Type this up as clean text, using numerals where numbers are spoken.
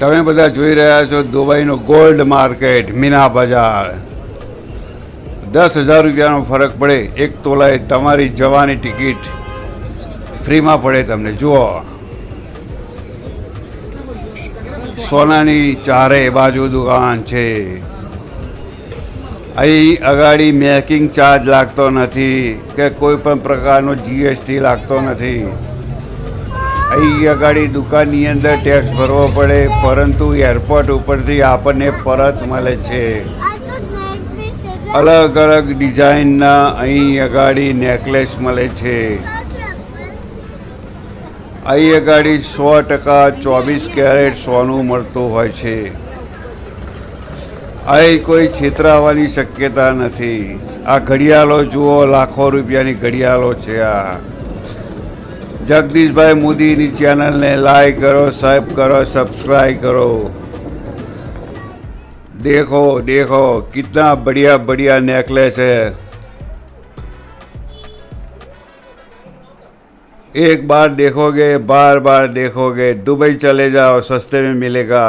તમે બધા જોઈ રહ્યા છો દુબઈનું ગોલ્ડ માર્કેટ મીના બજાર. 10,000 રૂપિયાનો ફરક પડે એક તોલાએ તમારી જવાની ટિકિટ ફ્રીમાં પડે તમને. જુઓ સોનાની ચારે બાજુ દુકાન છે. અહીં અગાડી મેકિંગ ચાર્જ લાગતો નથી કે કોઈ પણ પ્રકારનો જીએસટી લાગતો નથી. અહીં અગાડી દુકાનની અંદર ટેક્સ ભરવો પડે, પરંતુ એરપોર્ટ ઉપરથી આપણને પરત મળે છે. અલગ અલગ ડિઝાઇનના અહીં અગાડી નેકલેસ મળે છે. અહીં અગાડી 100% 24 કેરેટ સોનું મળતું હોય છે. અહીં કોઈ છેતરાવાની શક્યતા નથી. આ ઘડિયાળો જુઓ, લાખો રૂપિયાની ઘડિયાળો છે. આ જગદીશભાઈ મોદીની ચેનલને લાઈક કરો, सब्सक्राइब करो. देखो देखो कितना बढ़िया बढ़िया नेकलेस है. एक बार देखोगे बार बार देखोगे. दुबई चले जाओ, सस्ते में मिलेगा.